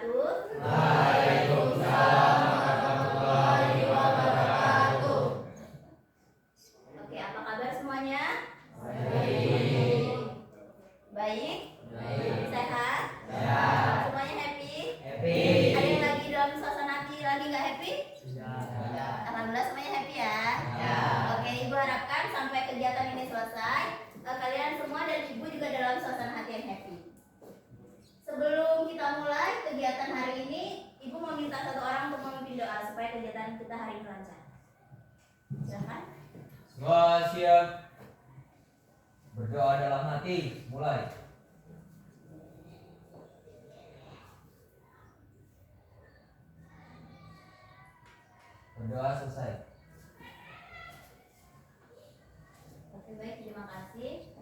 wabarakatuh. Waalaikumsalam warahmatullahi wabarakatuh. Oke, apa kabar semuanya? Baik. Baik? Baik. Sehat? Sehat. Semuanya happy? Happy. Ada yang lagi dalam suasana hati lagi nggak happy? Ya. Alhamdulillah semuanya happy ya. Ya. Oke, Ibu harapkan sampai kegiatan ini selesai, kalian semua dan Ibu juga dalam suasana hati yang happy. Sebelum kita mulai kegiatan hari ini, Ibu mau minta satu orang untuk memimpin doa supaya kegiatan kita hari ini lancar. Silakan. Semua siap. Berdoa dalam hati. Mulai. Berdoa selesai. Oke, baik, terima kasih.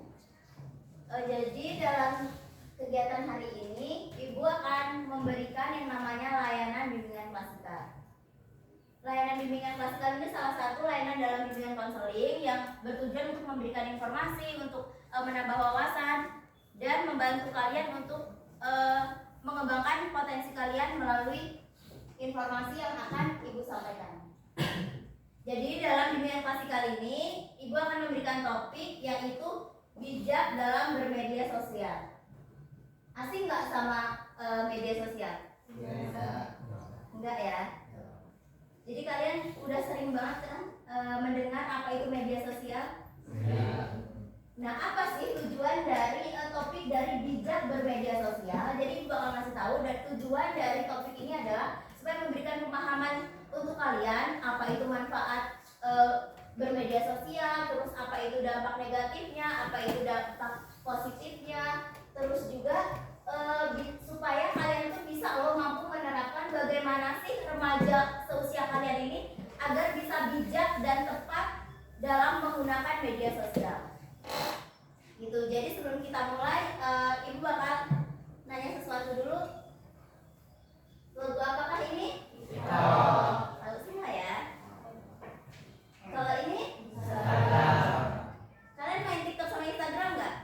Jadi dalam kegiatan hari ini, Ibu akan memberikan yang namanya layanan bimbingan klasikal. Layanan bimbingan klasikal ini salah satu layanan dalam bimbingan konseling yang bertujuan untuk memberikan informasi, untuk menambah wawasan, dan membantu kalian untuk mengembangkan potensi kalian melalui informasi yang akan Ibu sampaikan. Jadi dalam bimbingan klasikal ini, Ibu akan memberikan topik yaitu bijak dalam bermedia sosial. Asing nggak sama media sosial? Enggak ya? Jadi kalian udah sering banget kan mendengar apa itu media sosial? Nah, apa sih tujuan dari topik dari bijak bermedia sosial? Jadi Ibu bakal ngasih tahu, dan tujuan dari topik ini adalah supaya memberikan pemahaman untuk kalian apa itu manfaat bermedia sosial, terus apa itu dampak negatifnya, apa itu dampak positifnya, terus juga supaya kalian tuh bisa mampu menerapkan bagaimana sih remaja seusia kalian ini agar bisa bijak dan tepat dalam menggunakan media sosial. Gitu. Jadi sebelum kita mulai, Ibu bakal nanya sesuatu dulu. Logo apakah ini? Harusnya ya. Kalau ini? Kalian main TikTok sama Instagram nggak?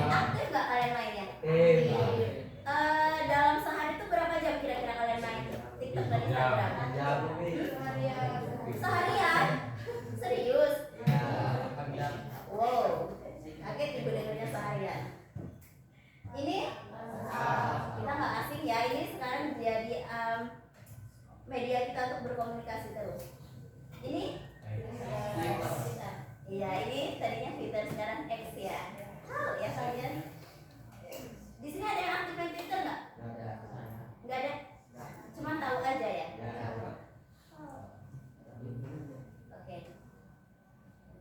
Aktif nggak kalian mainnya? Dalam sehari itu berapa jam kira-kira kalian main TikTok dan Instagram? Seharian? Serius? Wow, kaget Ibu dengarnya seharian. Ini kita nggak asing ya. Ini sekarang jadi media kita untuk berkomunikasi terus. Ini? Iya, ini tadinya Twitter, sekarang X ya. Ya kalian. Di sini ada yang aktif main Twitter nggak? Nggak ada. Cuma tahu aja ya. Oke.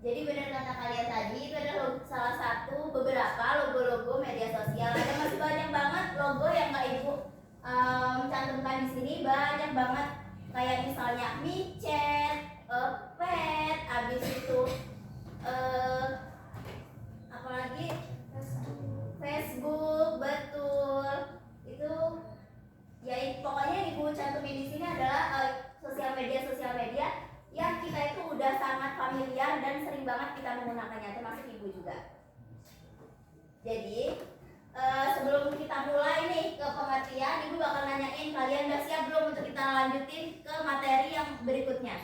Jadi benar kata kalian tadi, itu adalah salah satu beberapa logo-logo media sosial. Ada masih banyak banget logo yang nggak Ibu cantumkan di sini, banyak banget. Kayak misalnya micet, pet, abis itu apalagi Facebook, betul. Itu ya pokoknya yang Ibu cantumin di sini adalah sosial media yang kita itu udah sangat familiar dan sering banget kita menggunakannya, termasuk Ibu juga. Jadi sebelum kita mulai nih ke pengertian, Ibu bakal nanyain kalian udah siap belum untuk kita lanjutin ke materi yang berikutnya.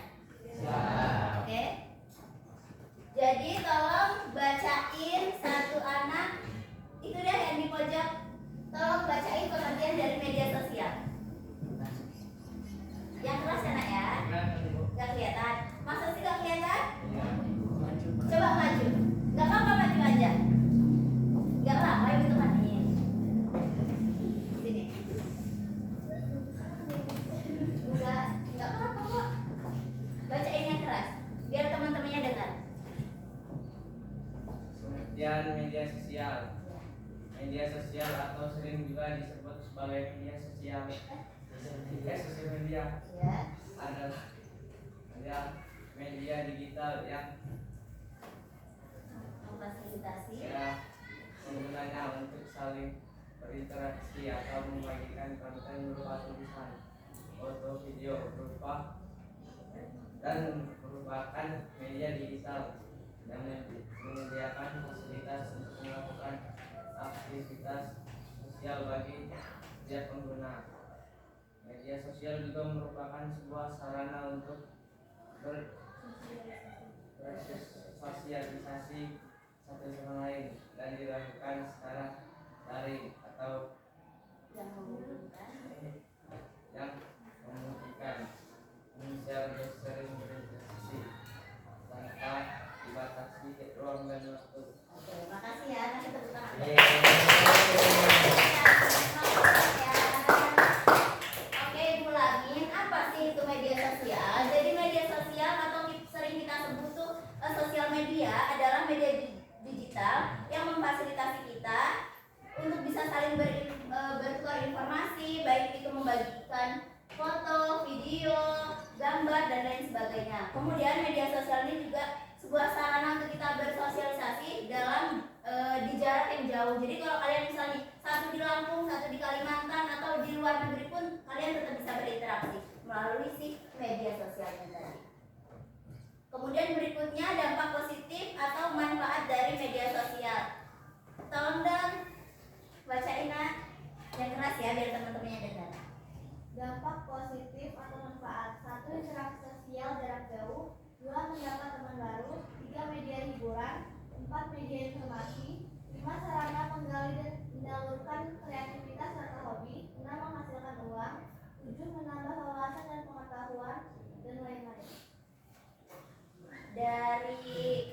Oke. Jadi tolong bacain satu anak itu deh yang di pojok. Tolong bacain pengertian dari media sosial. Yang keras ya nak ya? Gak kelihatan. Masa sih gak kelihatan? Coba maju. Gak apa-apa, maju aja. Gak lama Ibu temanin. Sini. Gak apa-apa kok. Bacain yang keras biar teman-temannya dengar. Pengertian media sosial. Media sosial atau sering juga disebut sebagai media sosial. Sosial media Ya. adalah media digital yang Memfasilitasi penggunanya untuk saling berinteraksi atau membagikan konten berupa tulisan, foto, video, berupa dan merupakan media digital yang menyediakan fasilitas untuk melakukan aktivitas sosial bagi setiap pengguna. Media sosial juga merupakan sebuah sarana untuk bersosialisasi satu sama lain dan dilakukan secara daring atau yang menghubungkan yang memungkinkan manusia untuk sering berdiskusi tanpa dibatasi ruang dan waktu. Oke, makasih ya, kasih tepuk tangan. Oke, Ibu Lamin, apa sih itu media sosial? Jadi media sosial atau sering kita sebut tuh sosial media adalah media digital yang memfasilitasi kita untuk bisa saling bertukar informasi, baik itu membagikan foto, video, gambar, dan lain sebagainya. Kemudian media sosial ini juga sebuah sarana untuk kita bersosialisasi dalam di jarak yang jauh. Jadi kalau kalian misalnya satu di Lampung, satu di Kalimantan, atau di luar negeri pun kalian tetap bisa berinteraksi melalui si media sosial tadi. Kemudian berikutnya dampak positif atau manfaat dari media sosial. Tolong dong bacain yang keras ya biar teman-temannya dengar. Dampak positif atau manfaat: 1. Interaksi sosial jarak jauh. 2. Mendapat teman baru. 3. Media hiburan. 4. Media informasi. 5. Sarana menggali dan menyalurkan kreativitas serta hobi. 6. Menghasilkan uang. 7. Menambah wawasan dan pengetahuan, dan lain-lain. Dari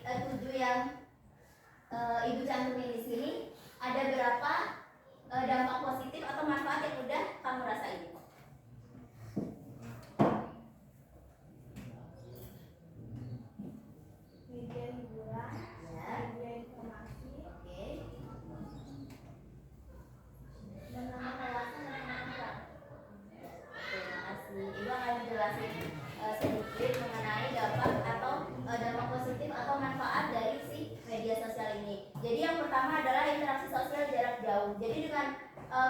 7 yang Ibu cantumin di sini, ada berapa dampak positif atau manfaat yang udah kamu rasain? Media hiburan, Ya. media informasi, Oke. menambah wawasan dan pengetahuan. Terima kasih. Ibu akan menjelaskan sedikit mengenai dampak atau dampak positif atau manfaat dari si media sosial ini. Jadi yang pertama adalah interaksi sosial jarak jauh. Jadi dengan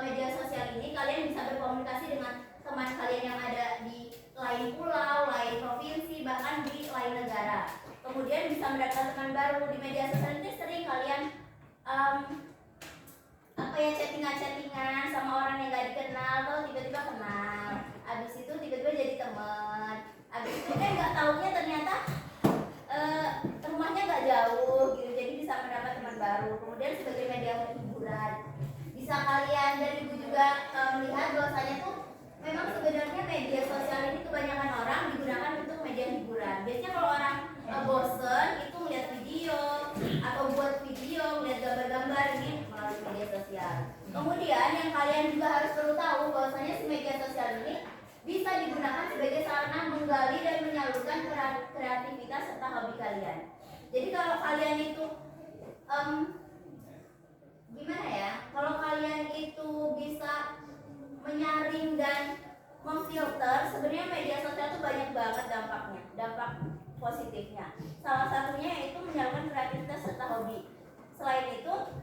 media sosial ini kalian bisa berkomunikasi dengan teman kalian yang ada di lain pulau, lain provinsi, bahkan di lain negara. Kemudian bisa mendapatkan teman baru. Di media sosial ini sering kalian chattingan sama orang yang gak dikenal atau tiba-tiba kenal. Abis itu tiba-tiba jadi teman. Abis itu nggak taunya ternyata rumahnya nggak jauh gitu, jadi bisa mendapat teman baru. Kemudian sebagai media hiburan, bisa kalian dan ibu juga melihat bahwasanya tuh memang sebenarnya media sosial ini kebanyakan orang digunakan untuk media hiburan. Biasanya kalau orang bosen itu melihat video atau buat video, melihat gambar-gambar ini melalui media sosial. Kemudian yang kalian juga harus perlu tahu bahwasanya si media sosial ini bisa digunakan sebagai sarana menggali dan menyalurkan kreativitas serta hobi kalian. Jadi kalau kalian itu gimana ya? Kalau kalian itu bisa menyaring dan memfilter, sebenarnya media sosial itu banyak banget dampaknya, dampak positifnya. Salah satunya yaitu menyalurkan kreativitas serta hobi. Selain itu,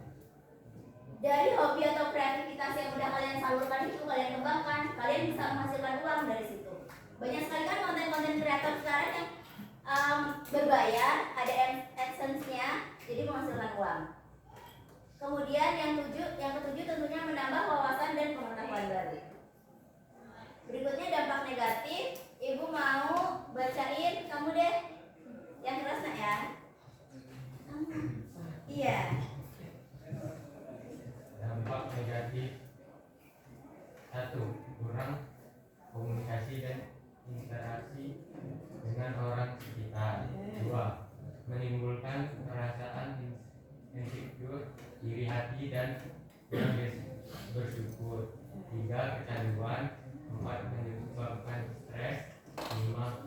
dari hobi atau kreativitas yang udah kalian salurkan itu kalian kembangkan, kalian bisa menghasilkan uang dari situ. Banyak sekali kan konten-konten kreator sekarang yang berbayar, ada AdSense-nya, jadi menghasilkan uang. Kemudian yang ketujuh tentunya menambah wawasan dan pengetahuan baru. Berikutnya dampak negatif, ibu mau bacain, kamu deh yang keras nak ya. Iya. Dampak negatif: 1. Kurang komunikasi dan interaksi dengan orang sekitar. 2. Menimbulkan perasaan insecure, iri hati, dan kurang bersyukur. 3. Kecanduan. 4. Menyebabkan stres. 5.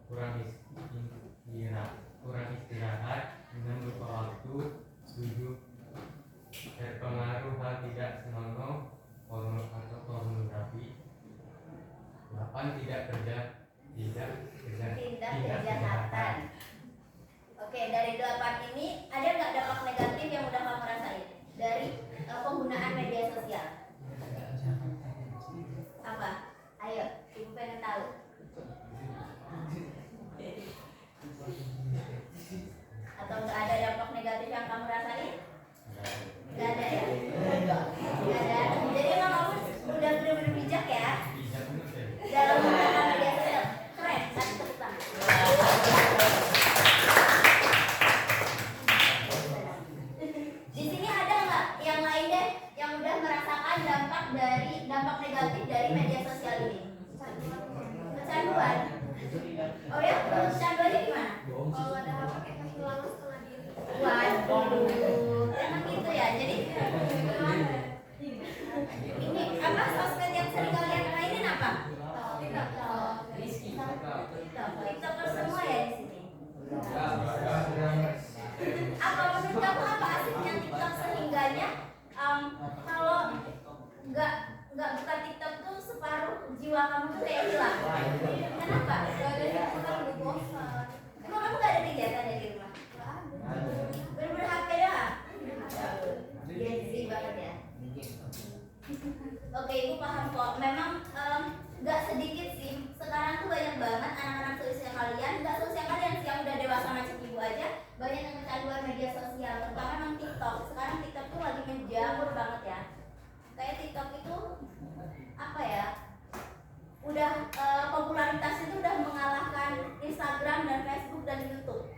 Kurang istirahat. 6. Lupa waktu. 7. Terpengaruh hal tidak senonoh atau pornografi. 8. Tindak kejahatan. Oke, dari 8 ini ada nggak dampak negatif yang udah kamu rasain dari penggunaan media sosial? Apa? Ayo, ibu pengen tahu. Atau nggak ada dampak negatif yang kamu rasain? Nggak ada ya? Nggak ada. Jadi emang kamu udah bener-bener bijak ya? dampak negatif dari media sosial ini? Kecanduan. Oh ya, kecanduannya gimana? Kalau ada HP kayak kasih lama setengah diri. Waduh, emang gitu ya. Jadi ini apa sosmed yang sering kalian mainin apa? TikTok semua ya di sini. Apa menurut kamu apa asiknya TikTok sehingganya kalau nggak buka TikTok tuh separuh jiwa kamu tuh kayak hilang. Kenapa? Gak ada yang pernah udah bosan. Emang kamu nggak ada kegiatan ya di rumah? Bener-bener HP doang? Iya sih banget ya. Oke, ibu paham kok. Memang nggak sedikit sih. Sekarang tuh banyak banget anak-anak seusia kalian, nggak seusia kalian sih yang udah dewasa macam ibu aja, banyak yang kecanduan media sosial. Terutama memang TikTok. Sekarang TikTok tuh lagi menjamur banget ya. Kayak TikTok itu apa ya? Udah popularitasnya itu udah mengalahkan Instagram dan Facebook dan YouTube.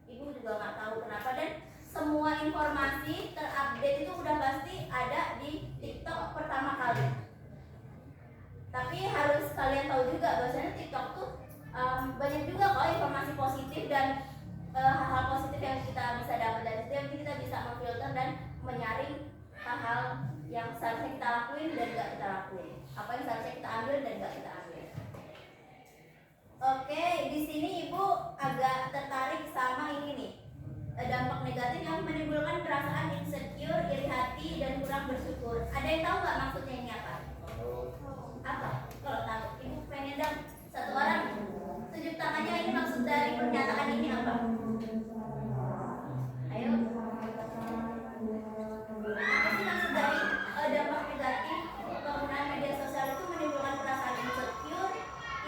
Ibu juga nggak tahu kenapa, dan semua informasi terupdate itu udah pasti ada di TikTok pertama kali. Tapi harus kalian tahu juga bahwasanya TikTok tuh banyak juga kok informasi positif dan hal-hal positif yang kita bisa dapat dari situ, yang kita bisa memfilter dan menyaring hal-hal yang seharusnya kita lakuin dan nggak kita lakuin, apa yang seharusnya kita ambil dan nggak kita ambil. Oke, di sini ibu agak tertarik sama ini nih, dampak negatif yang menimbulkan perasaan insecure, iri hati, dan kurang bersyukur. Ada yang tahu nggak maksudnya ini apa? Apa? Kalau tahu, ibu pengen dong satu orang tunjuk tangannya, ini maksud dari pernyataan ini apa? Ayo. Apa sih maksud dari dampak negatif penggunaan media sosial itu menimbulkan perasaan insecure,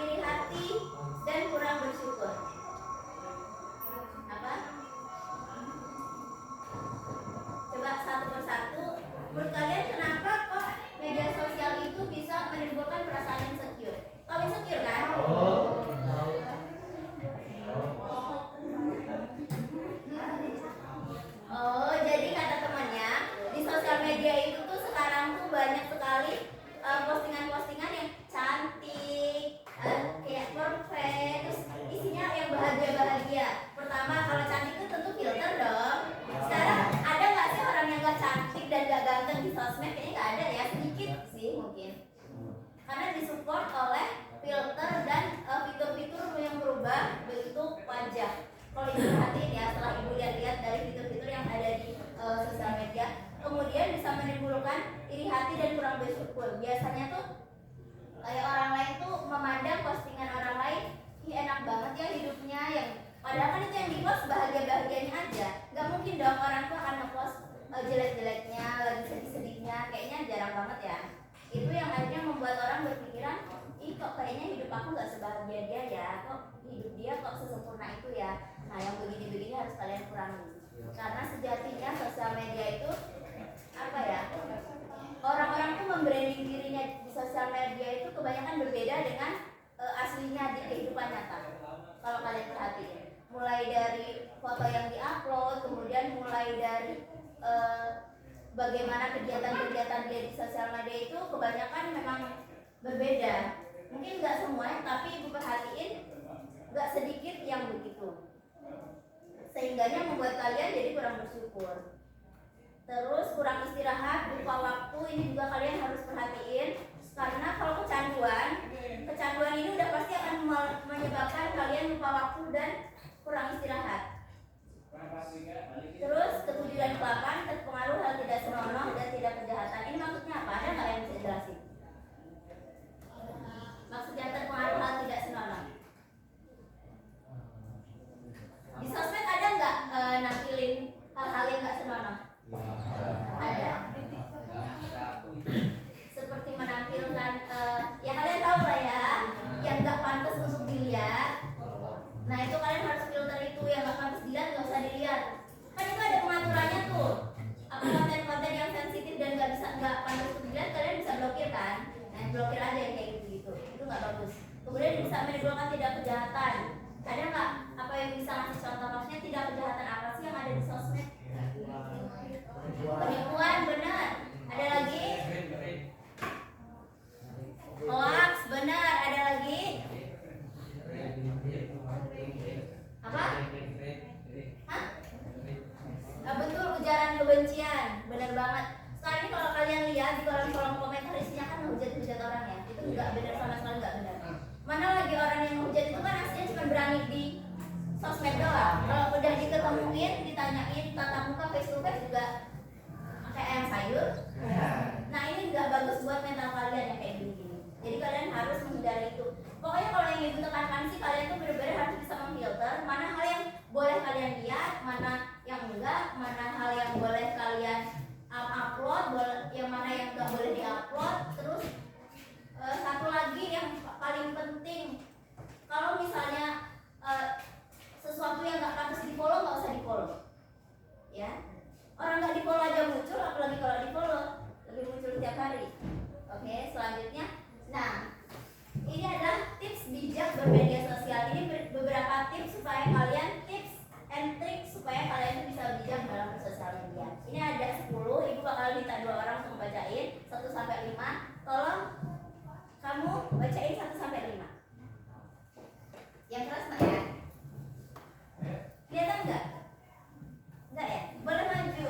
iri hati, dan kurang bersyukur? Apa? Coba satu persatu. Menurut kalian kenapa kok media sosial itu bisa menimbulkan perasaan insecure? Tahu insecure kan? Oh, jadi kata temannya di sosial media itu tuh sekarang tuh banyak sekali postingan-postingan yang cantik, kayak perfect, terus isinya yang bahagia-bahagia. Pertama, kalau cantik itu tentu filter dong. Sekarang ada nggak sih orang yang nggak cantik dan nggak ganteng di sosmed? Kayaknya nggak ada ya, sedikit sih mungkin. Karena disupport oleh filter dan fitur-fitur yang berubah bentuk wajah. Kalau ibu perhatiin ya, setelah ibu lihat-lihat dari fitur-fitur yang ada di sosial media, kemudian bisa menimbulkan iri hati dan kurang bersyukur. Biasanya tuh kayak orang lain tuh memandang postingan orang lain, ih enak banget ya hidupnya, yang padahal kan itu yang di post bahagia-bahagianya aja. Gak mungkin dong orang tuh akan ngepost jelek-jeleknya, lagi sedih-sedihnya, kayaknya jarang banget ya. Itu yang akhirnya membuat orang berpikiran, ih kok kayaknya hidup aku gak sebahagia dia ya, kok hidup dia kok sesempurna itu ya. Nah yang begini-begini harus kalian kurangi. Karena sejatinya sosial media itu apa ya, orang-orang tuh membranding dirinya di sosial media itu kebanyakan berbeda dengan aslinya di kehidupan nyata. Kalau kalian perhatiin, mulai dari foto yang diupload, kemudian mulai dari bagaimana kegiatan-kegiatan dia di sosial media itu kebanyakan memang berbeda. Mungkin nggak semuanya, tapi ibu perhatiin nggak sedikit yang begitu, sehingganya membuat kalian jadi kurang bersyukur. Terus kurang istirahat, lupa waktu, ini juga kalian harus perhatiin. Karena kalau kecanduan ini udah pasti akan menyebabkan kalian lupa waktu dan kurang istirahat. Terus ke-7 dan ke-8 terpengaruh hal tidak senonoh dan tidak kejahatan. Ini maksudnya apa? Ada nggak yang bisa jelasin? Maksudnya terpengaruh hal tidak senonoh. Di sosmed ada nggak nampilin hal-hal yang nggak senonoh? Ada. Seperti menampilkan ya kalian tahu lah ya, yang nggak pantas untuk dilihat. Nah itu kalian harus filter itu, yang nggak pantas dilihat nggak usah dilihat. Kan itu ada pengaturannya tuh. Apa konten-konten yang sensitif dan nggak pantas untuk dilihat kalian bisa blokir kan? Nah blokir aja yang kayak gitu. Itu nggak bagus. Kemudian bisa menimbulkan tidak kejahatan. Ada nggak apa yang bisa ngasih contoh, maksudnya tidak kejahatan apa sih yang ada di sosmed? Penipuan, benar. Ada lagi? di kolom komentar isinya kan hujat orang ya, itu nggak benar, sama sekali nggak benar. Mana lagi orang yang hujat itu kan aslinya cuma berani di sosmed doang. Kalau udah diketemuin, ditanyain tatap muka face to face juga kayak ayam sayur. Nah ini nggak bagus buat mental kalian yang kayak gini. Jadi kalian harus menghindari itu. Pokoknya kalau yang ibu tekankan sih, kalian tuh benar-benar harus bisa memfilter mana hal yang boleh kalian lihat, mana yang enggak, mana hal yang boleh kalian upload, yang mana yang nggak boleh diupload. Terus satu lagi yang paling penting, kalau misalnya sesuatu yang nggak pantas di follow, nggak usah di follow, ya. Orang nggak di follow aja muncul, apalagi kalau di follow lebih muncul tiap hari. Oke, selanjutnya, nah ini adalah tips bijak bermedia sosial. Ini beberapa tips supaya kalian, tips and trik supaya kalian bisa bijak dalam bersosial media. Ini ada 10, ibu bakal minta 2 orang untuk bacain 1 sampai 5. Tolong kamu bacain 1 sampai 5. Yang keras Mbak ya? Kelihatan enggak? Enggak ya? Boleh maju.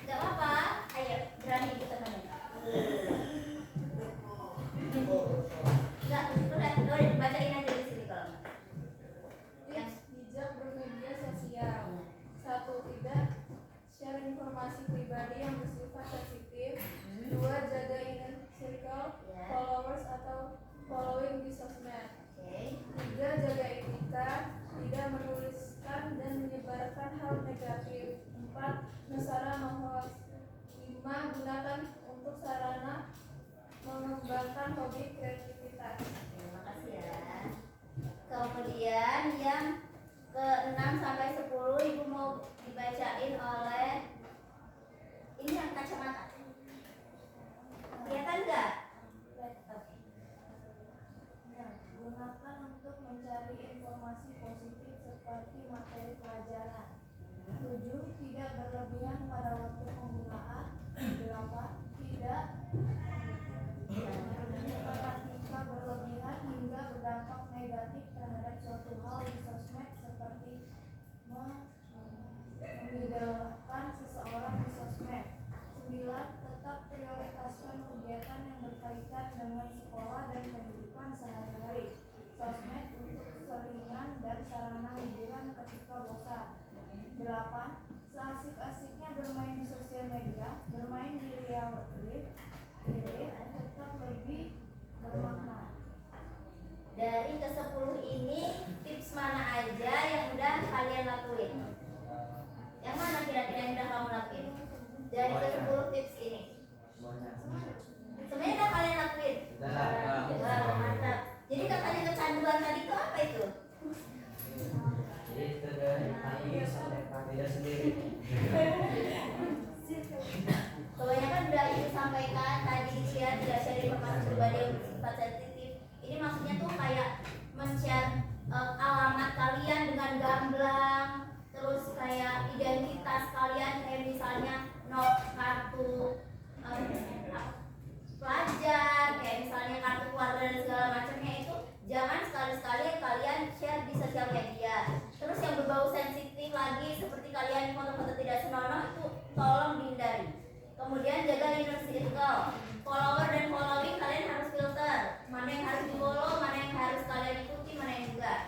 Enggak apa-apa. Ayo, berani ibu temenin. Enggak, udah bacain aja di sini kalau enggak. Tips bijak bermedia sosial. 1. Tidak share informasi pribadi yang bersifat sensitif. 2. Jaga inner circle, followers atau following di sosmed. 3. Jaga etika, tidak menuliskan dan menyebarkan hal negatif. 4. Nusara hoax. 5. Gunakan untuk sarana mengembangkan hobi kreativitas. Terima kasih ya. Kemudian yang ke-6 sampai 10 ibu mau dibacain oleh ini yang kacamata. Kelihatan enggak? Oke. Gunakan untuk mencari informasi positif seperti materi pelajaran. 7. Tidak berlebihan pada waktu penggunaan. 8. Tidak jika berlebihan hingga berdampak negatif terhadap suatu hal di sosmed seperti memidalkan seseorang di sosmed. 9. Tetap prioritaskan kegiatan yang berkaitan dengan sekolah dan kehidupan sehari-hari. Sosmed untuk selingan dan sarana hiburan ketika bosan. 8. Seasik-asiknya bermain di sosial media, bermain di real life tetap lebih bermakna. Dari ke-10 ini tips mana aja yang udah kalian lakuin? Yang mana kira-kira yang udah kamu lakuin? Dari ke-10 tips ini semuanya udah kalian lakuin? Wah, mantap. Jadi katanya kecanduan tadi itu apa itu? Jadi dari diri sendiri. Kebanyakan udah ibu sampaikan tadi, ya, tidak share informasi pribadi yang bersifat sensitif. Ini maksudnya tuh kayak men-share alamat kalian dengan gamblang, terus kayak identitas kalian, kayak misalnya kartu pelajar, kayak misalnya kartu keluarga dan segala macamnya. Itu jangan sekali-sekali kalian share di sosial media. Terus yang berbau sensitif lagi seperti kalian foto-foto tidak senonoh itu tolong dihindari. Kemudian jaga inner circle, follower dan following kalian harus filter, mana yang harus di follow, mana yang harus kalian ikuti, mana yang enggak.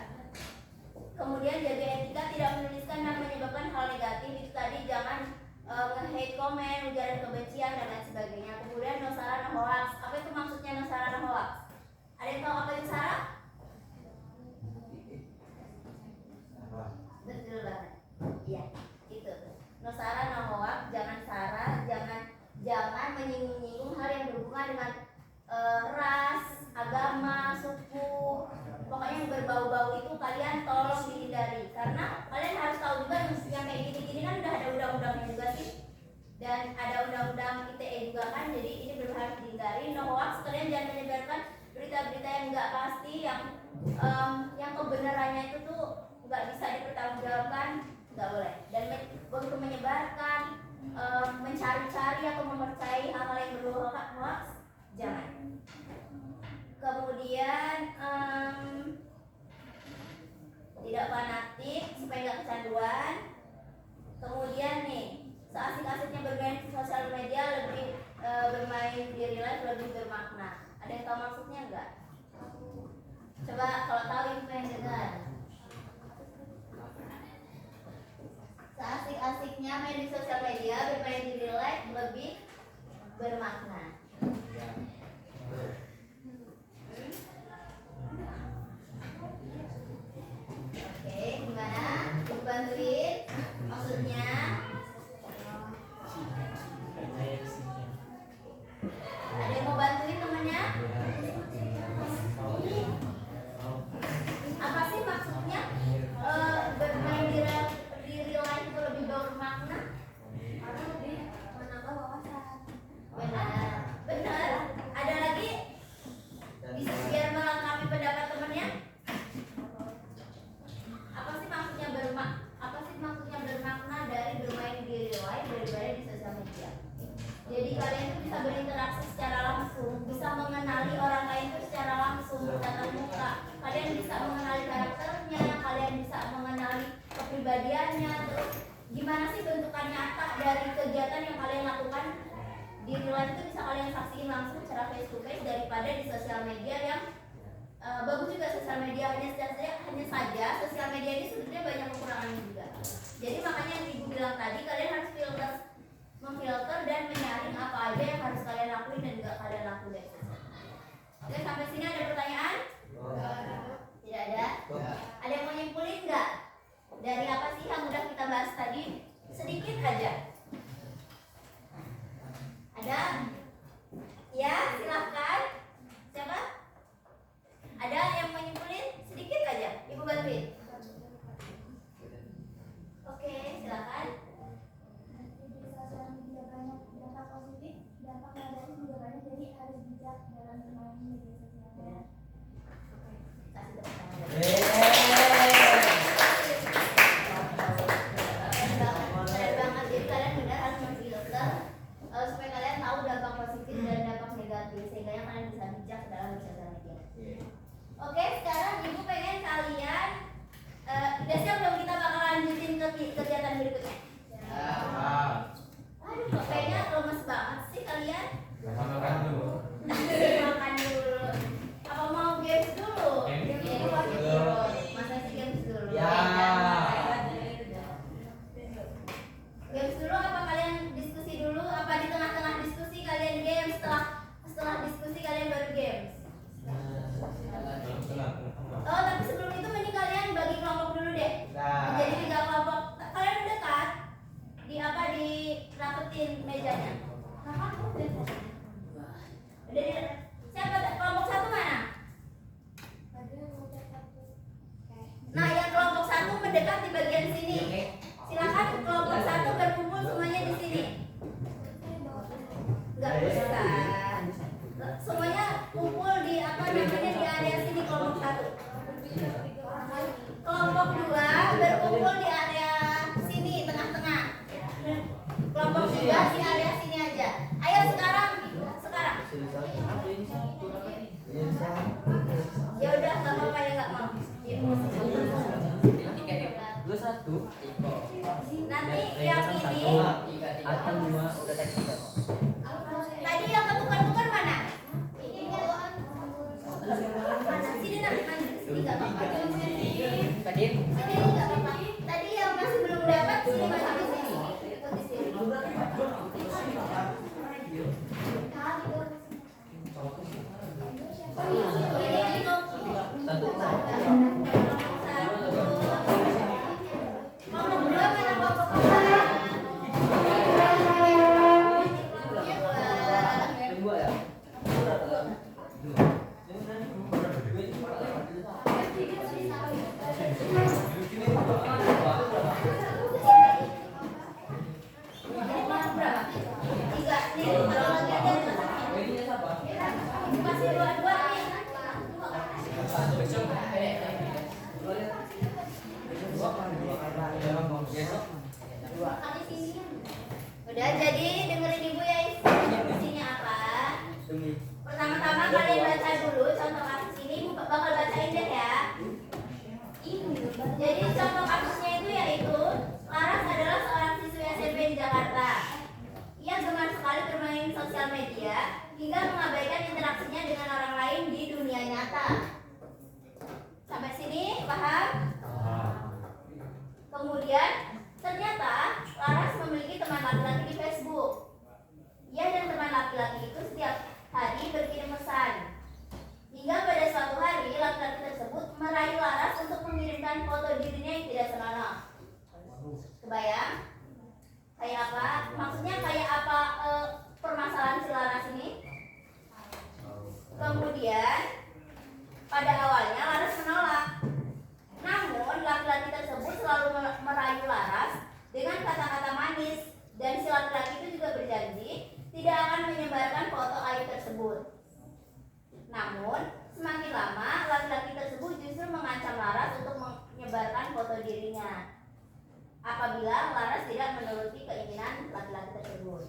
Kemudian jaga etika, tidak menuliskan dan menyebabkan hal negatif. Itu tadi jangan nge-hate comment, ujaran kebencian dan lain sebagainya. Kemudian no sara no hoax. Apa itu maksudnya no sara no hoax? Ada yang tahu apa itu sara? Betul banget. Iya, itu. No sara no hoax, jangan sara, jangan menyinggung-nyinggung hal yang berhubungan dengan ras, agama, suku, pokoknya yang berbau-bau itu kalian tolong dihindari. Karena kalian harus tahu juga yang kayak gini-gini kan udah ada undang-undangnya juga sih, dan ada undang-undang ITE juga kan, jadi ini benar harus dihindari. No hoax, kalian jangan menyebarkan berita-berita yang nggak pasti, yang kebenarannya itu tuh nggak bisa dipertanggungjawabkan, nggak boleh. Dan begitu menyebarkan, mencari-cari atau mempercayai hal-hal yang berbau hoax, jangan. Kemudian tidak fanatik supaya nggak kecanduan. Kemudian nih seasik-asiknya bermain di sosial media lebih bermain di real life lebih bermakna. Ada yang tahu maksudnya enggak? Coba kalau tahu info yang dengar. Seasik-asiknya main di sosial media bermain di real life lebih bermakna. Oke, gimana? Ibu bantuin maksudnya? Ada yang mau bantuin temannya? Apa sih maksudnya bermain di real life itu lebih bermakna? Karena lebih menambah wawasan. Benar, benar. Ada lagi? Bisa biar melengkapi pendapat temannya? Apa sih maksudnya bermakna dari bermain di real life daripada di sosial media? Jadi kalian tuh bisa berinteraksi secara langsung, bisa mengenali orang lain tuh secara langsung, tatap muka. Kalian bisa mengenali karakternya, kalian bisa mengenali kepribadiannya. Terus gimana sih bentukan nyata dari kegiatan yang kalian lakukan di real life itu bisa kalian saksiin langsung secara face to face daripada di sosial media yang bagus juga sosial media hanya saja sosial media ini sebenarnya banyak kekurangannya juga. Jadi makanya yang ibu bilang tadi kalian harus memfilter dan menyaring apa aja yang harus kalian lakuin dan nggak kalian lakuin. Oke, sampai sini ada pertanyaan? Tidak ada? Ada yang mau nyimpulin nggak? Dari apa sih yang udah kita bahas tadi? Sedikit aja. Ada? Ya, silahkan. Siapa? Ada yang mau nyimpulin? Sedikit aja. Ibu bantuin. Oke, silakan. Di sosial media banyak dampak positif, dampak negatif juga banyak, jadi harus bijak dalam bermain media sosial. Kasih tepuk tangan. Keren banget. Jadi kalian benar harus memfilter supaya kalian tahu dampak positif dan dampak negatif sehingga kalian bisa bijak dalam bersosial media. Oke, sekarang ibu pengen kalian udah siap belum kita bakal lanjutin ke kegiatan berikutnya? Aduh, kok kayaknya lemes banget sih kalian. Makan dulu. Makan dulu. Apa mau games dulu? Games dulu. Masa sih games dulu? Ya. Games dulu apa kalian diskusi dulu? Apa di tengah-tengah diskusi kalian games? Setelah diskusi kalian baru games? Oh, tapi sebelum itu mending kalian bagi kelompok dulu deh. Jadi 3 kelompok. Kalian udah kan? Dirapetin mejanya. Udah siapa kelompok 1 mana? Nah, yang kelompok 1 mendekat di bagian sini. Silakan kelompok 1 berkumpul semuanya di sini. Enggak bisa. Semuanya kumpul di di area sini kelompok 1. Kelompok 2 berkumpul di area sini tengah-tengah. Kelompok 3 di area sini aja. Ayo sekarang. Ya udah nggak apa-apa ya nggak mau. Nanti yang ini. Tadi yang ketukar-tukar mana? Sini nak maju sini nggak apa-apa. Sini nggak apa-apa. Tadi yang masih belum dapat sini maju di sini. Ikut di sini. Masih dua-dua nih. Udah, jadi dengerin ibu ya, isinya apa. Pertama-tama kalian baca dulu contoh kasus ini, ibu bakal bacain deh ya. Jadi contoh kasusnya itu yaitu Laras adalah seorang siswi SMP di Jakarta. hingga mengabaikan interaksinya dengan orang lain di dunia nyata. Sampai sini paham? Kemudian ternyata Laras memiliki teman laki-laki di Facebook. Ia dan teman laki-laki itu setiap hari berkirim pesan. Hingga pada suatu hari laki-laki tersebut merayu Laras untuk mengirimkan foto dirinya yang tidak senonoh. Kebayang? Kayak apa? Maksudnya kayak apa permasalahan si Laras ini? Kemudian pada awalnya Laras menolak. Namun laki-laki tersebut selalu merayu Laras dengan kata-kata manis, dan si laki-laki itu juga berjanji tidak akan menyebarkan foto aib tersebut. Namun semakin lama laki-laki tersebut justru mengancam Laras untuk menyebarkan foto dirinya apabila Laras tidak menuruti keinginan laki-laki tersebut.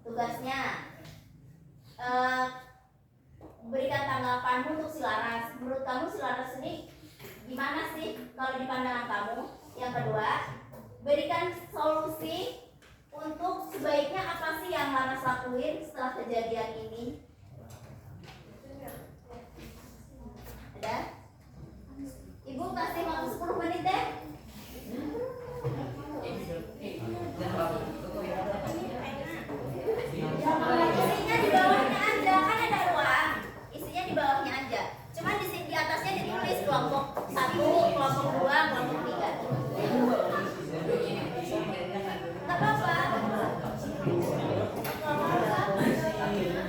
Tugasnya berikan tanggapanmu untuk si Laras. Menurut kamu si Laras ini gimana sih kalau di pandangan kamu? Yang kedua, berikan solusi untuk sebaiknya apa sih yang Laras lakuin setelah kejadian ini. Ada? Ibu kasih waktu 10 menit deh. Isinya di bawahnya aja, kan ada ruang. Isinya di bawahnya aja. Cuman di atasnya ditulis kelompok 1, kelompok 2, kelompok 3. Gak apa-apa.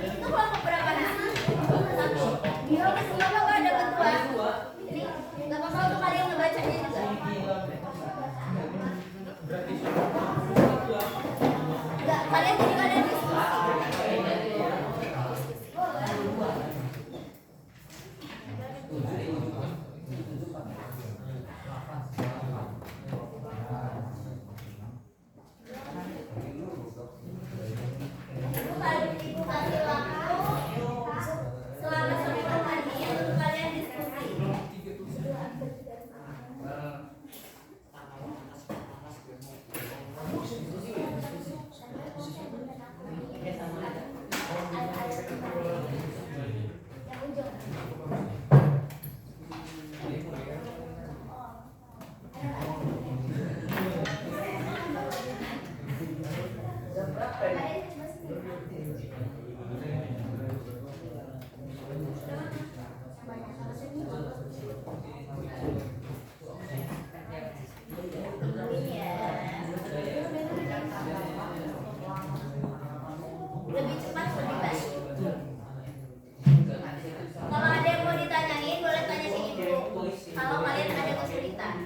Itu kelompok berapa nak? 1. Gak apa-apa, ada berdua. Jadi gak apa-apa untuk kalian ngebacanya juga. Enggak, kalian jadi kalian diskusi. Ibu kasih waktu selama 1 menit untuk kalian diskusi. Lebih cepat lebih baik. Kalau ada yang mau ditanyain boleh tanya ke ibu. Kalau kalian ada kesulitan.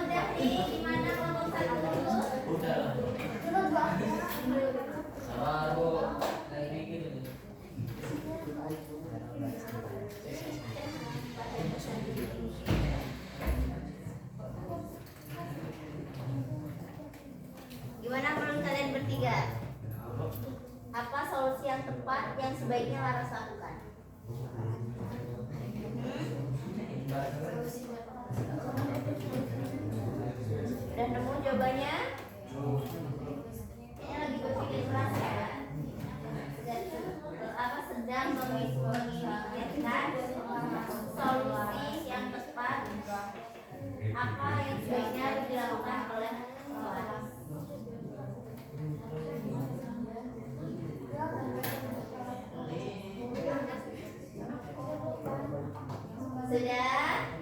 udah nih, gimana kelompok 1 dulu? Udah lah. Menurut Bang. Sama aku lagi gitu nih. Gimana menurut kalian bertiga? Apa solusi yang tepat yang sebaiknya Laras lakukan? Udah nemu jawabannya? Kayaknya lagi berpikir keras ya. Sedang memikirkan solusi yang tepat apa yang sebaiknya dilakukan oleh Laras. Sudah?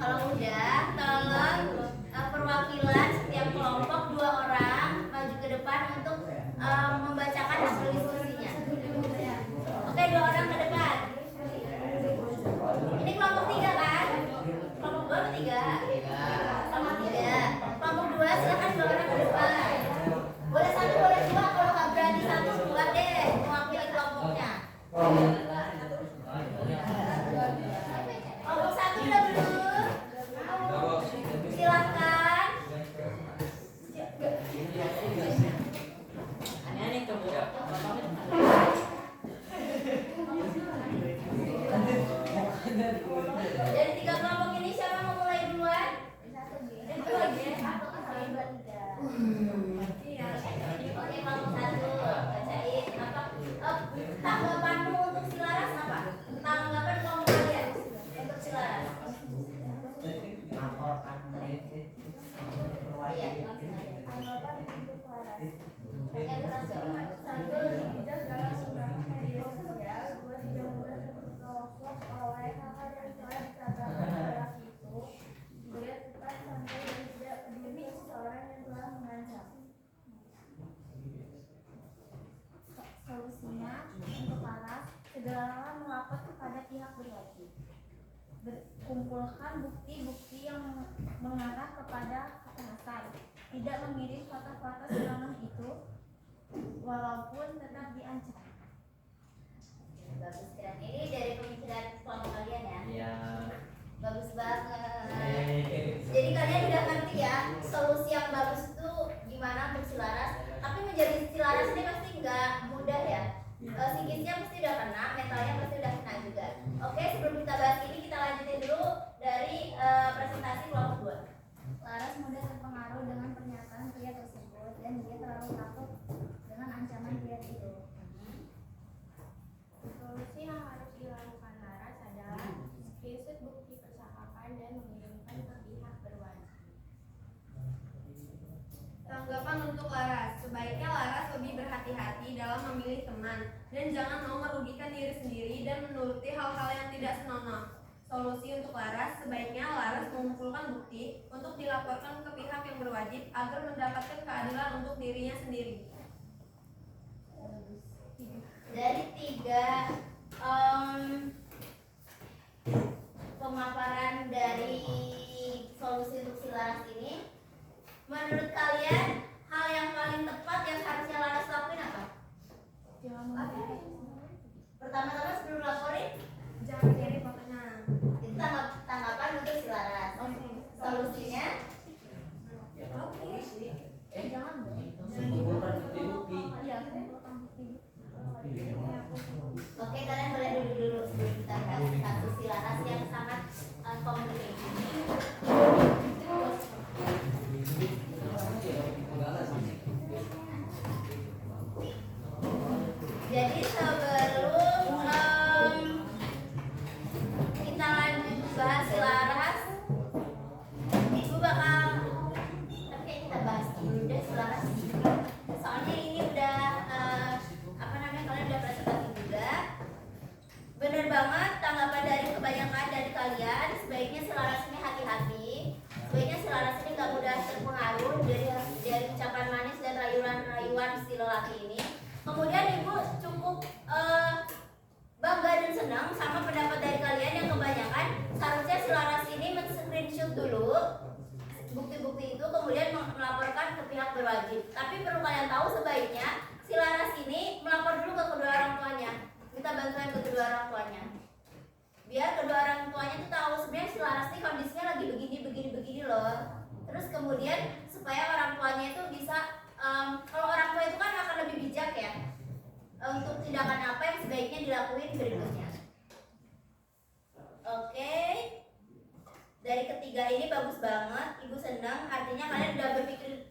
Kalau udah, tolong perwakilan setiap kelompok 2 orang maju ke depan untuk membacakan hasil diskusinya. Oke, 2 orang ke depan. Ini kelompok 3 kan? Kelompok 2 atau 3? Kelompok 3. Kelompok 2 silakan 2 orang ke depan. Boleh 1, boleh 2. Kalau nggak berani 1, keluar deh mewakili kelompoknya. Kelompok 1 udah belum? Silakan. Aneh-aneh kamu. Dari 3 kelompok ini siapa mau mulai duluan? Oke, kelompok 1 bacain apa? Tanggapanmu untuk si Laras apa? Tanggapan kelompok kalian untuk si Laras. Iya. Yang keras dong. Solusinya untuk Laras, segeralah melapor kepada pihak berwajib. Kumpulkan bukti-bukti yang mengarah kepada kekerasan. Tidak mengirim foto-foto serangan itu, walaupun tetap diancam. Bagus keren. Ini dari pemikiran kelompok kalian ya. Iya. Bagus banget. Jadi kalian udah ngerti ya solusi yang bagus itu gimana untuk si Laras. Tapi menjadi si Laras ini pasti nggak mudah ya. Psikisnya pasti udah kena, mentalnya pasti udah kena juga. Oke, sebelum kita bahas ini kita lanjutin dulu dari presentasi kelompok 2. Laras mudah terpengaruh dengan pernyataan pria tersebut dan dia terlalu takut dengan ancaman pria itu. Solusi yang harus dilakukan Laras adalah screenshot bukti percakapan dan mengirimkan ke pihak berwajib. Tanggapan untuk Laras, sebaiknya Laras lebih berhati-hati dalam memilih teman dan jangan mau merugikan diri sendiri dan menuruti hal-hal yang tidak senonoh. Solusi untuk Laras, sebaiknya Laras mengumpulkan bukti untuk dilaporkan ke pihak yang berwajib agar mendapatkan keadilan untuk dirinya sendiri. Dari 3 pemaparan dari solusi untuk si Laras ini, menurut kalian hal yang paling tepat yang harusnya Laras lakuin apa? Pertama-tama sebelum laporin, Jangan kirim fotonya. itu tanggapan untuk si Laras. Solusinya Jangan Kumpulkan bukti-bukti. oke, kalian boleh duduk dulu sebelum kita bahas kasus si Laras yang sangat complicated. biar kedua orang tuanya tuh tahu sebenarnya si Laras nih kondisinya lagi begini loh. Terus kemudian supaya orang tuanya itu bisa kalau orang tua itu kan akan lebih bijak ya untuk tindakan apa yang sebaiknya dilakuin berikutnya. Oke. Dari ketiga ini bagus banget, Ibu senang. Artinya kalian udah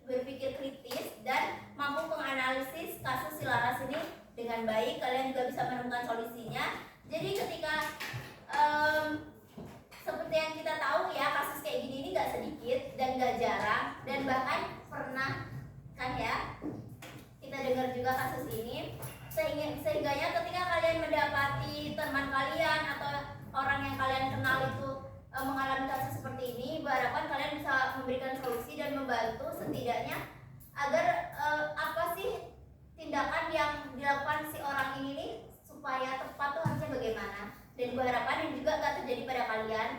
berpikir kritis dan mampu menganalisis kasus si Laras ini dengan baik. Kalian juga bisa menemukan solusinya. Jadi ketika seperti yang kita tahu ya, kasus kayak gini ini nggak sedikit dan nggak jarang, dan bahkan pernah kan ya kita dengar juga kasus ini. Sehingganya ketika kalian mendapati teman kalian atau orang yang kalian kenal itu mengalami kasus seperti ini, berharapkan kalian bisa memberikan solusi dan membantu setidaknya agar apa sih tindakan yang dilakukan si orang ini nih supaya tepat tuh harusnya bagaimana. Dan berharapkan ini juga gak terjadi pada kalian.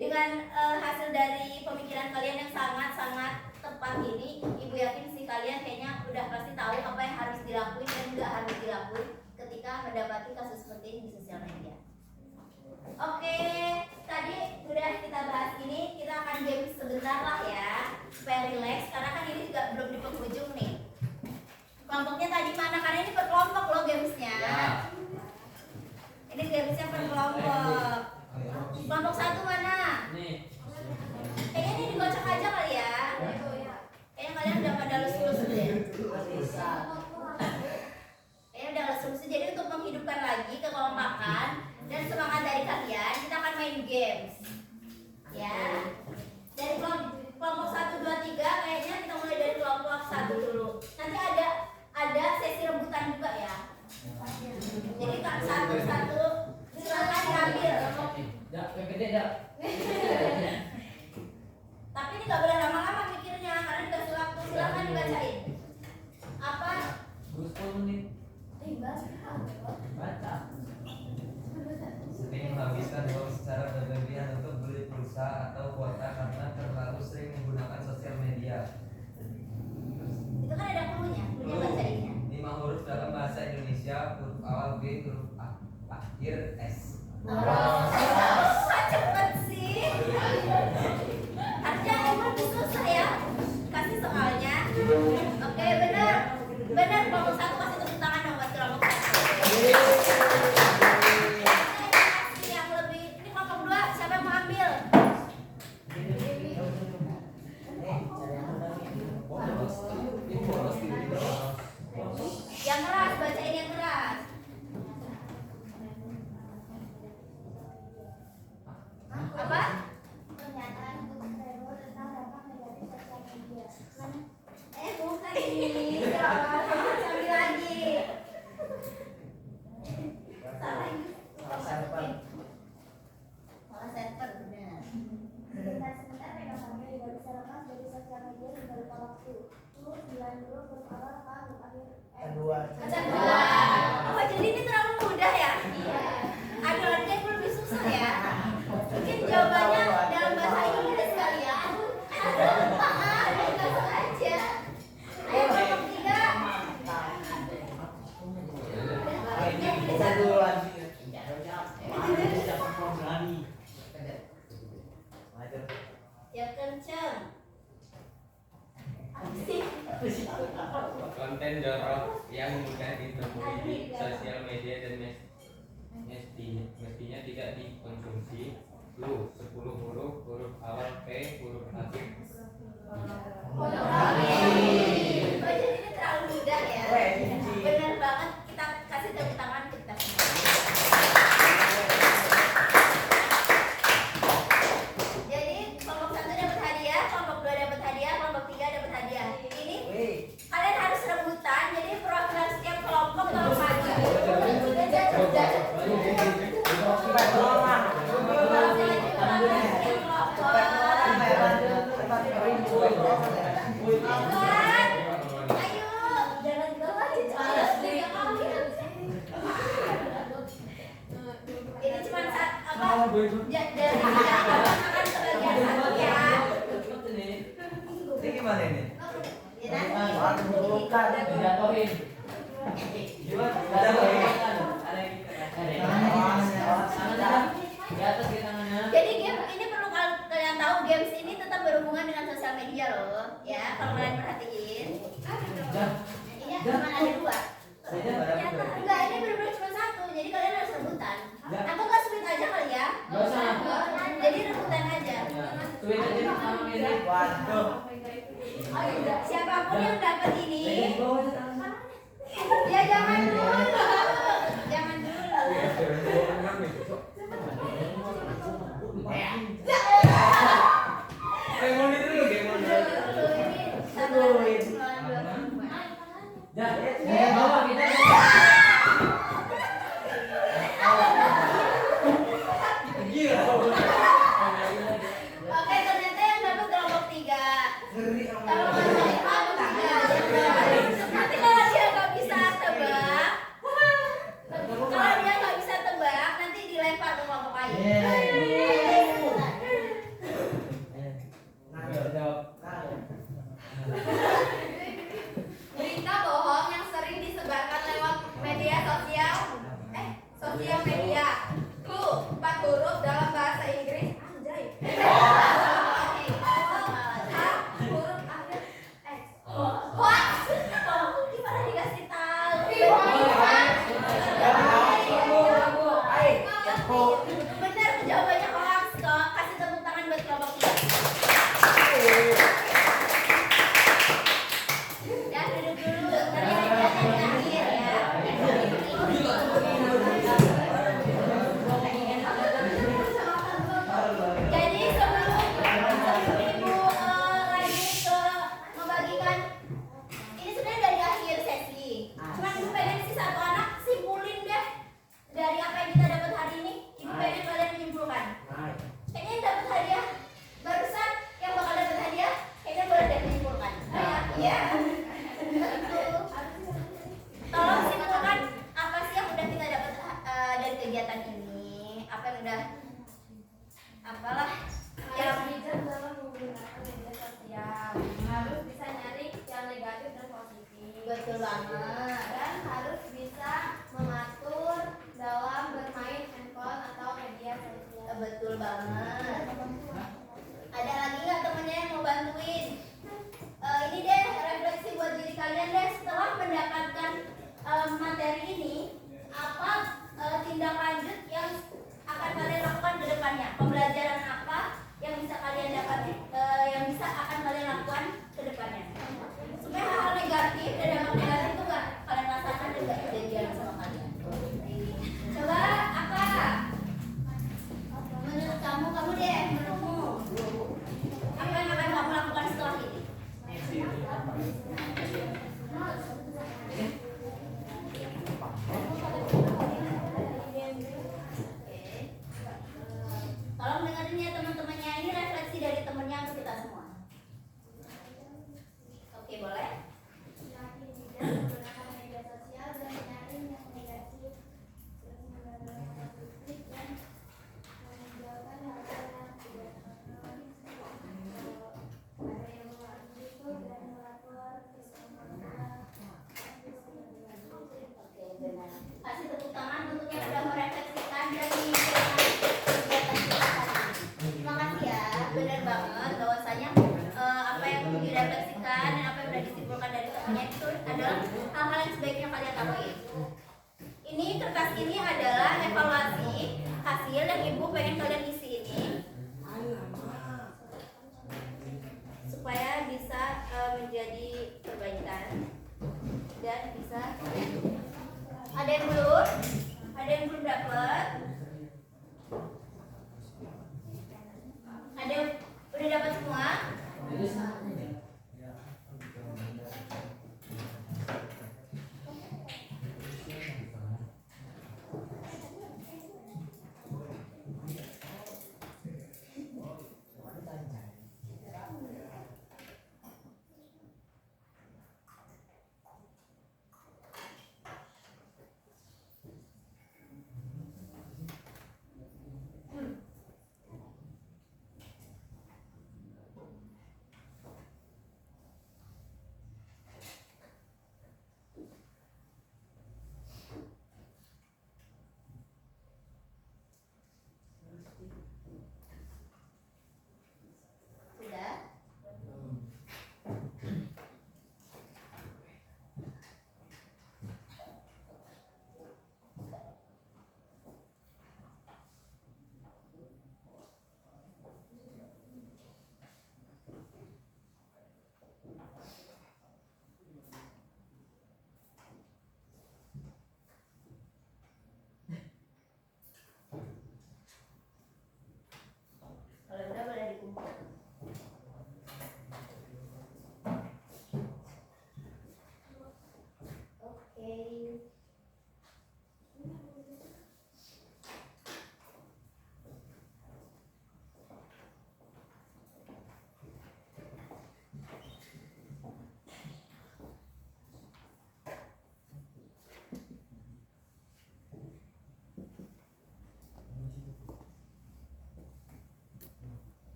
Dengan hasil dari pemikiran kalian yang sangat-sangat tepat ini, Ibu yakin sih kalian kayaknya udah pasti tahu apa yang harus dilakuin dan gak harus dilakuin ketika mendapati kasus seperti ini di sosial media. Oke, tadi udah kita bahas ini, kita akan game sebentar lah ya supaya relax, karena kan ini juga belum di penghujung nih. Kelompoknya tadi mana? Karena ini per kelompok loh gamesnya. Ini gamesnya per kelompok. Kelompok satu mana? Nih. Kayaknya ini digocok aja kali ya. Kayaknya kalian udah pada lulus deh. Kayaknya udah lulus. Jadi untuk menghidupkan lagi kekompakan dan semangat dari kalian, kita akan main games. Ya. Dari kelompok 1, 2, 3 kayaknya kita mulai dari kelompok 1 dulu. Nanti ada sesi rebutan juga ya. Jadi kan satu-satu silakan diambil. Dak, PPT dak. Tapi ini nggak boleh lama-lama mikirnya karena dikasih waktu. Silakan dibacain. Apa? Gus 10 menit. Baca. Sering menghabiskan uang secara berlebihan untuk beli pulsa atau kuota karena terlalu sering menggunakan sosial media. Itu kan ada cluenya bacainnya. 5 huruf dalam bahasa Indonesia, huruf awal B, huruf akhir S. Cepet sih. Harusnya emang lebih susah ya. Kasih soalnya. Oke, benar. Kelompok 1 kasih tepuk tangan dong buat kelompok 1. Yang lebih ini kelompok 2 siapa yang mau ambil? Yang keras, bacain yang keras. Apa? Pernyataan untuk Trevor tentang dampak negatif sosial media. Bukan ini. Sambil lagi. Salah server. Salah server benar. Sebentar pegangannya juga bisa lepas dari sosial media dan beberapa waktu. Terus 9 huruf berawal K huruf akhir M. Kedua. Oh, jadi ini terlalu mudah ya? Iya. Aduh, artinya itu lebih susah ya. Mungkin jawabannya dalam bahasa Inggris kali ya. Langsung aja. Ayo kelompok 3. Bisa dulu lagi. Ya kenceng. Apa sih? Konten jorok yang mudah ditemui di sosial media dan mestinya tidak dikonsumsi. 10 huruf awal P, huruf akhir. Oh, jadi ini terlalu mudah ya. Benar banget, kita kasih tepuk tangan kita semua. Jadi kelompok 1 dapat hadiah, kelompok 2 dapat hadiah, kelompok 3 dapat hadiah. Ini kalian harus rebutan, jadi perwakilan setiap kelompok kalau maju. Ini cuma apa? Dari akan sebagian satu ya. Ini gimana ini? Ya nanti. Dijatuhin. Gimana? Ada yang ini tetap berhubungan dengan sosial media loh, ya. Kalau kalian perhatiin, ini cuma ada dua. Enggak, ini benar-benar cuma satu. Jadi kalian harus rebutan. Atau nggak split aja kali ya? Nggak usah. Jadi rebutan aja. Tweet aja sama ini. Waduh. Oh iya, siapapun yang dapat ini, Di bawah aja tangan. ya jangan dulu. Jangan dulu. Gemoni dulu, gemoni dulu. Dulu ini satu melawan dua perempuan. Ya, di bawah kita. Gila. Oke, ternyata yang dapat kelompok 3. Kalau Mas Saifah 3. Nanti kalau dia nggak bisa tebak, nanti dilempar ke kelompok lain. Berita bohong yang sering disebarkan lewat media sosial media. Clue, 4 huruf dalam bahasa Inggris. Anjay. A, huruf akhir X. Hoax. Gimana dikasih tahu? Benar, jawabannya hoax kok. Kasih tepuk tangan buat kelompok 3. Ya, duduk dulu. Tadi hadiahnya di akhir ya. Jadi sebelum ibu lanjut ke membagikan, ini sebenarnya dari akhir sesi. Cuman ibu pengen sih satu anak simpulin deh dari apa yang kita dapat hari ini. Ibu pengen kalian menyimpulkan. Kayaknya yang dapat hadiah barusan, yang bakal dapat hadiah, kayaknya boleh deh menyimpulkan. Iya. Tolong simpulkan apa sih yang udah kita dapat dari kegiatan ini. Apa yang udah apalah yang bijak dalam menggunakan media sosial. Harus bisa nyari yang negatif dan positif. betul banget. Dan harus bisa mengatur dalam bermain handphone atau media sosial. Betul banget. Ada lagi nggak temennya yang mau bantuin? Ini deh refleksi buat diri kalian deh setelah mendapatkan materi ini, apa tindak lanjut yang akan kalian lakukan ke depannya? Pembelajaran apa yang bisa kalian dapat, yang bisa akan kalian lakukan ke depannya? Supaya hal-hal negatif dan dampak negatif itu nggak kalian rasakan dan nggak kejadian sama kalian. Coba apa? Menurut kamu deh, menurutmu apa yang akan kamu lakukan setelah ini? Tolong dengerin ya teman-temannya, ini refleksi dari temennya untuk kita semua. Oke, boleh? Semakin bijak menggunakan media sosial dan menyaring yang negatif, terus menggunakan yang positif dan meninggalkan hal-hal yang tidak senonoh. Ada yang mengaktifkan dan melapor ke semua orang. Oke, benar. Kasih tepuk tangan untuk yang sudah merefleksikan dan menyimpulkan kegiatan kita hari ini. Terima kasih ya, benar banget bahwasanya apa yang direfleksikan dan apa yang sudah disimpulkan dari temannya itu adalah hal-hal yang sebaiknya kalian lakuin. Ini kertas ini adalah evaluasi hasil yang ibu pengen kalian isi ini supaya bisa menjadi perbaikan dan bisa. Ada yang belum? Ada yang belum dapat? Ada yang udah dapat semua? Jadi sama.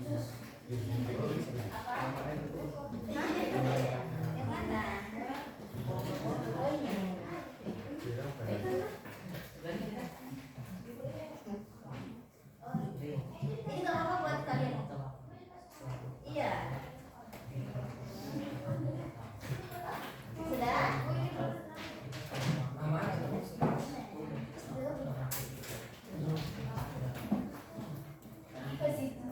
Apa? Yang mana? Oh iya. Oh, ini nggak apa-apa buat kalian. Iya. Sudah? Ke situ.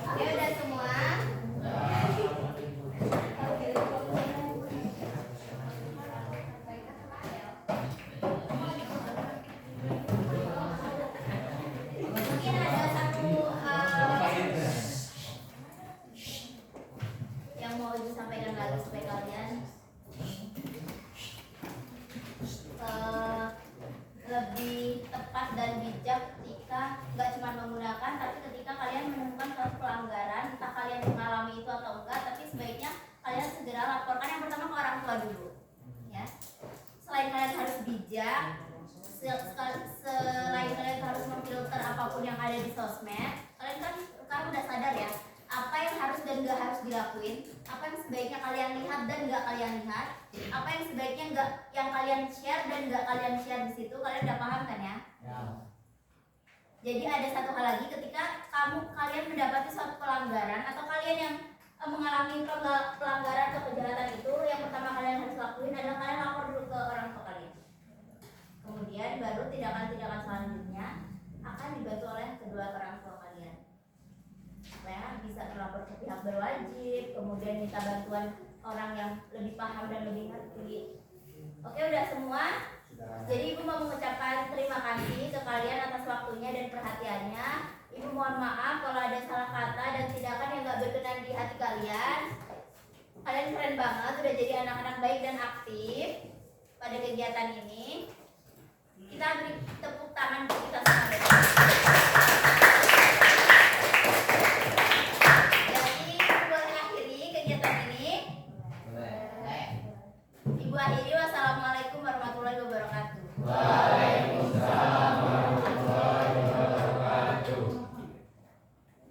Oke, udah semua? Mungkin ada satu yang mau Ibu sampaikan lagi supaya kalian lebih tepat dan bijak ketika nggak cuma menggunakan, tapi ketika kalian menemukan suatu pelanggaran, entah kalian mengalami itu atau enggak, tapi sebaiknya kalian segera laporkan yang pertama ke orang tua dulu, ya. Selain kalian harus bijak, selain kalian harus memfilter apapun yang ada di sosmed, kalian kan sekarang udah sadar ya apa yang harus dan nggak harus dilakuin, apa yang sebaiknya kalian lihat dan nggak kalian lihat, apa yang sebaiknya nggak yang kalian share dan nggak kalian share di situ. Kalian udah paham kan ya? Jadi ada satu hal lagi, ketika kalian mendapati suatu pelanggaran atau kalian yang mengalami pelanggaran atau kejahatan itu, yang pertama kalian harus lakuin adalah kalian lapor dulu ke orang tua kalian. Kemudian baru tindakan-tindakan selanjutnya akan dibantu oleh kedua orang tua kalian. Supaya bisa melapor ke pihak berwajib, kemudian minta bantuan orang yang lebih paham dan lebih ngerti. Oke, udah semua? Jadi Ibu mau mengucapkan terima kasih ke kalian atas waktunya dan perhatiannya. Ibu mohon maaf kalau ada salah kata dan tindakan yang gak berkenan di hati kalian. Kalian keren banget, udah jadi anak-anak baik dan aktif pada kegiatan ini. Kita beri tepuk tangan untuk kita semua.